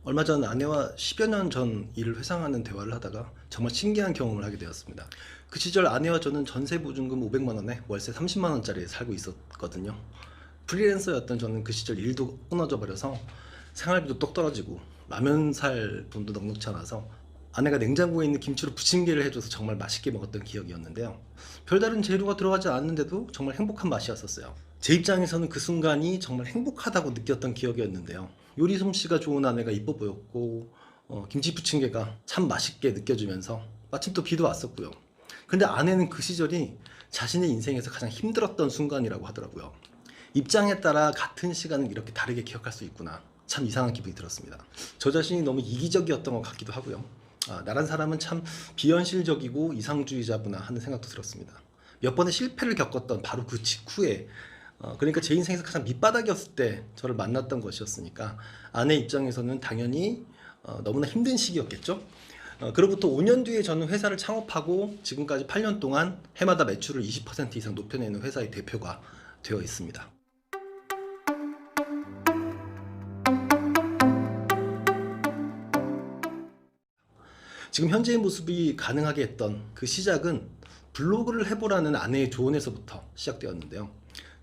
얼마 전 아내와 10여 년 전 일을 회상하는 대화를 하다가 정말 신기한 경험을 하게 되었습니다. 그 시절 아내와 저는 전세 보증금 500만 원에 월세 30만 원짜리에 살고 있었거든요. 프리랜서였던 저는 그 시절 일도 끊어져 버려서 생활비도 똑 떨어지고 라면 살 돈도 넉넉치 않아서 아내가 냉장고에 있는 김치로 부침개를 해줘서 정말 맛있게 먹었던 기억이었는데요. 별다른 재료가 들어가지 않았는데도 정말 행복한 맛이었었어요. 제 입장에서는 그 순간이 정말 행복하다고 느꼈던 기억이었는데요. 요리 솜씨가 좋은 아내가 이뻐 보였고 김치 부침개가 참 맛있게 느껴지면서 마침 또 비도 왔었고요. 근데 아내는 그 시절이 자신의 인생에서 가장 힘들었던 순간이라고 하더라고요. 입장에 따라 같은 시간을 이렇게 다르게 기억할 수 있구나. 참 이상한 기분이 들었습니다. 저 자신이 너무 이기적이었던 것 같기도 하고요. 나란 사람은 참 비현실적이고 이상주의자구나 하는 생각도 들었습니다. 몇 번의 실패를 겪었던 바로 그 직후에 그러니까 제 인생에서 가장 밑바닥이었을 때 저를 만났던 것이었으니까 아내 입장에서는 당연히 너무나 힘든 시기였겠죠. 그로부터 5년 뒤에 저는 회사를 창업하고 지금까지 8년 동안 해마다 매출을 20% 이상 높여내는 회사의 대표가 되어 있습니다. 지금 현재의 모습이 가능하게 했던 그 시작은 블로그를 해보라는 아내의 조언에서부터 시작되었는데요.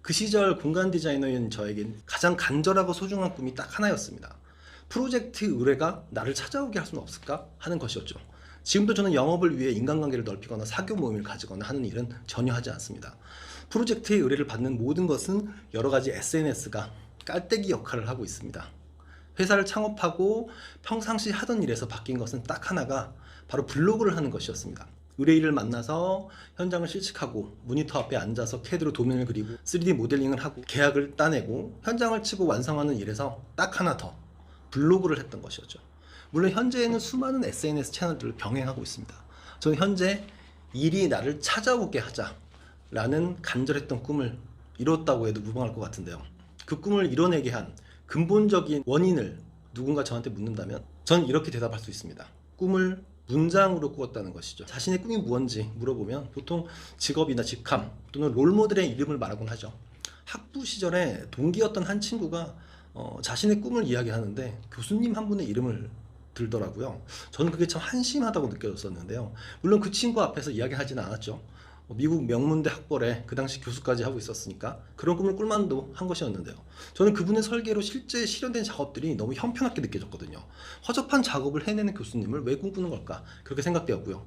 그 시절 공간 디자이너인 저에겐 가장 간절하고 소중한 꿈이 딱 하나였습니다. 프로젝트 의뢰가 나를 찾아오게 할 수는 없을까 하는 것이었죠. 지금도 저는 영업을 위해 인간관계를 넓히거나 사교 모임을 가지거나 하는 일은 전혀 하지 않습니다. 프로젝트의 의뢰를 받는 모든 것은 여러 가지 SNS가 깔때기 역할을 하고 있습니다. 회사를 창업하고 평상시 하던 일에서 바뀐 것은 딱 하나가 바로 블로그를 하는 것이었습니다. 의뢰인을 만나서 현장을 실측하고 모니터 앞에 앉아서 CAD로 도면을 그리고 3D 모델링을 하고 계약을 따내고 현장을 치고 완성하는 일에서 딱 하나 더 블로그를 했던 것이었죠. 물론 현재에는 수많은 SNS 채널들을 병행하고 있습니다. 저는 현재 일이 나를 찾아오게 하자라는 간절했던 꿈을 이뤘다고 해도 무방할 것 같은데요. 그 꿈을 이뤄내게 한 근본적인 원인을 누군가 저한테 묻는다면 저는 이렇게 대답할 수 있습니다. 꿈을 문장으로 꾸었다는 것이죠. 자신의 꿈이 무엇인지 물어보면 보통 직업이나 직함 또는 롤모델의 이름을 말하곤 하죠. 학부 시절에 동기였던 한 친구가 자신의 꿈을 이야기하는데 교수님 한 분의 이름을 들더라고요. 저는 그게 참 한심하다고 느껴졌었는데요. 물론 그 친구 앞에서 이야기하지는 않았죠. 미국 명문대 학벌에 그 당시 교수까지 하고 있었으니까 그런 꿈을 꿀만도 한 것이었는데요. 저는 그분의 설계로 실제 실현된 작업들이 너무 형편없게 느껴졌거든요. 허접한 작업을 해내는 교수님을 왜 꿈꾸는 걸까? 그렇게 생각되었고요.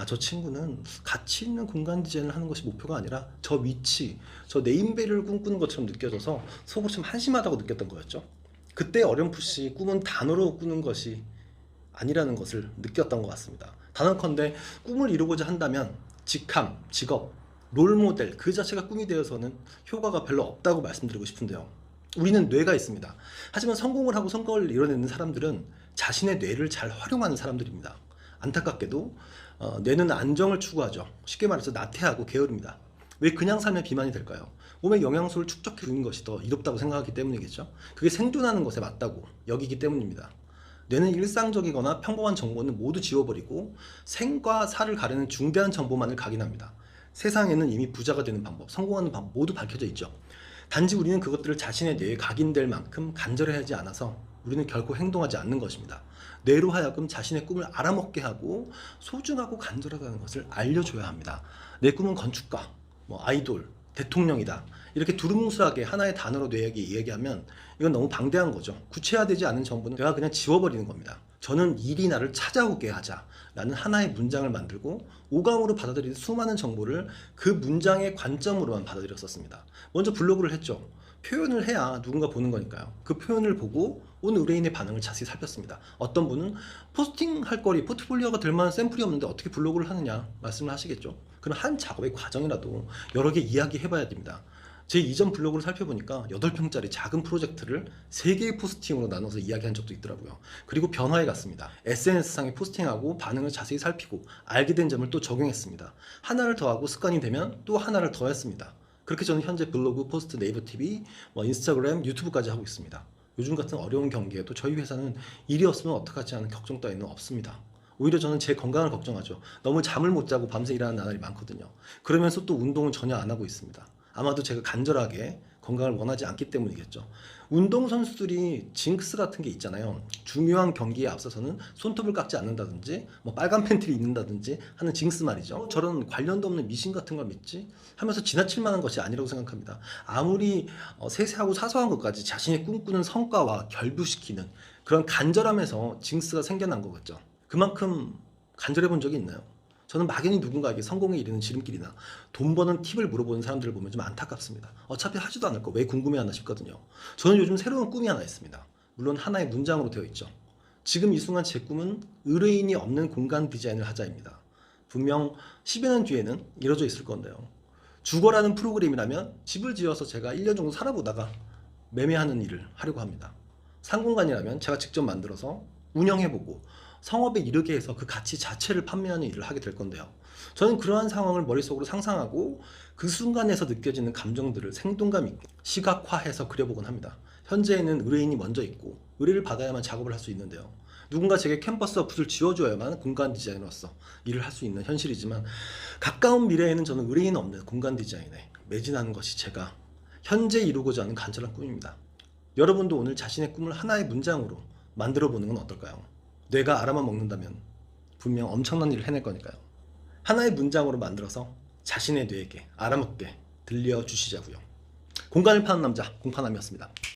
저 친구는 가치 있는 공간 디자인을 하는 것이 목표가 아니라 저 위치, 저 네임밸류를 꿈꾸는 것처럼 느껴져서 속으로 좀 한심하다고 느꼈던 거였죠. 그때 어렴풋이 꿈은 단어로 꾸는 것이 아니라는 것을 느꼈던 것 같습니다. 단언컨대 꿈을 이루고자 한다면 직함, 직업, 롤모델 그 자체가 꿈이 되어서는 효과가 별로 없다고 말씀드리고 싶은데요. 우리는 뇌가 있습니다. 하지만 성공을 하고 성과를 이뤄내는 사람들은 자신의 뇌를 잘 활용하는 사람들입니다. 안타깝게도 뇌는 안정을 추구하죠. 쉽게 말해서 나태하고 게으릅니다. 왜 그냥 살면 비만이 될까요? 몸에 영양소를 축적해 주는 것이 더 이롭다고 생각하기 때문이겠죠. 그게 생존하는 것에 맞다고 여기기 때문입니다. 뇌는 일상적이거나 평범한 정보는 모두 지워버리고 생과 사를 가리는 중대한 정보만을 각인합니다. 세상에는 이미 부자가 되는 방법, 성공하는 방법 모두 밝혀져 있죠. 단지 우리는 그것들을 자신의 뇌에 각인될 만큼 간절해하지 않아서 우리는 결코 행동하지 않는 것입니다. 뇌로 하여금 자신의 꿈을 알아먹게 하고 소중하고 간절하다는 것을 알려줘야 합니다. 내 꿈은 건축가, 아이돌, 대통령이다. 이렇게 두루뭉술하게 하나의 단어로 뇌에게 이야기하면 이건 너무 방대한 거죠. 구체화되지 않은 정보는 내가 그냥 지워버리는 겁니다. 저는 일이 나를 찾아오게 하자라는 하나의 문장을 만들고 오감으로 받아들이는 수많은 정보를 그 문장의 관점으로만 받아들였었습니다. 먼저 블로그를 했죠. 표현을 해야 누군가 보는 거니까요. 그 표현을 보고 온 의뢰인의 반응을 자세히 살폈습니다. 어떤 분은 포스팅할 거리, 포트폴리오가 될 만한 샘플이 없는데 어떻게 블로그를 하느냐 말씀을 하시겠죠. 그럼 한 작업의 과정이라도 여러 개 이야기해봐야 됩니다. 제 이전 블로그를 살펴보니까 8평짜리 작은 프로젝트를 3개의 포스팅으로 나눠서 이야기한 적도 있더라고요. 그리고 변화해 갔습니다. SNS상에 포스팅하고 반응을 자세히 살피고 알게 된 점을 또 적용했습니다. 하나를 더하고 습관이 되면 또 하나를 더했습니다. 그렇게 저는 현재 블로그, 포스트, 네이버 TV, 인스타그램, 유튜브까지 하고 있습니다. 요즘 같은 어려운 경기에도 저희 회사는 일이 없으면 어떡하지 하는 걱정 따위는 없습니다. 오히려 저는 제 건강을 걱정하죠. 너무 잠을 못 자고 밤새 일하는 나날이 많거든요. 그러면서 또 운동은 전혀 안 하고 있습니다. 아마도 제가 간절하게 건강을 원하지 않기 때문이겠죠. 운동선수들이 징크스 같은 게 있잖아요. 중요한 경기에 앞서서는 손톱을 깎지 않는다든지 뭐 빨간 팬티를 입는다든지 하는 징크스 말이죠. 저런 관련도 없는 미신 같은 걸 믿지? 하면서 지나칠 만한 것이 아니라고 생각합니다. 아무리 세세하고 사소한 것까지 자신이 꿈꾸는 성과와 결부시키는 그런 간절함에서 징크스가 생겨난 거겠죠. 그만큼 간절해 본 적이 있나요? 저는 막연히 누군가에게 성공에 이르는 지름길이나 돈 버는 팁을 물어보는 사람들을 보면 좀 안타깝습니다. 어차피 하지도 않을 거 왜 궁금해하나 싶거든요. 저는 요즘 새로운 꿈이 하나 있습니다. 물론 하나의 문장으로 되어 있죠. 지금 이 순간 제 꿈은 의뢰인이 없는 공간 디자인을 하자입니다. 분명 10여 년 뒤에는 이뤄져 있을 건데요. 주거라는 프로그램이라면 집을 지어서 제가 1년 정도 살아보다가 매매하는 일을 하려고 합니다. 상공간이라면 제가 직접 만들어서 운영해보고 성업에 이르게 해서 그 가치 자체를 판매하는 일을 하게 될 건데요. 저는 그러한 상황을 머릿속으로 상상하고 그 순간에서 느껴지는 감정들을 생동감 있게 시각화해서 그려보곤 합니다. 현재에는 의뢰인이 먼저 있고 의뢰를 받아야만 작업을 할 수 있는데요. 누군가 제게 캠퍼스와 붓을 지어줘야만 공간 디자이너로서 일을 할 수 있는 현실이지만 가까운 미래에는 저는 의뢰인 없는 공간 디자인에 매진하는 것이 제가 현재 이루고자 하는 간절한 꿈입니다. 여러분도 오늘 자신의 꿈을 하나의 문장으로 만들어 보는 건 어떨까요? 뇌가 알아만 먹는다면 분명 엄청난 일을 해낼 거니까요. 하나의 문장으로 만들어서 자신의 뇌에게 알아먹게 들려주시자고요. 공간을 파는 남자 공파남이었습니다.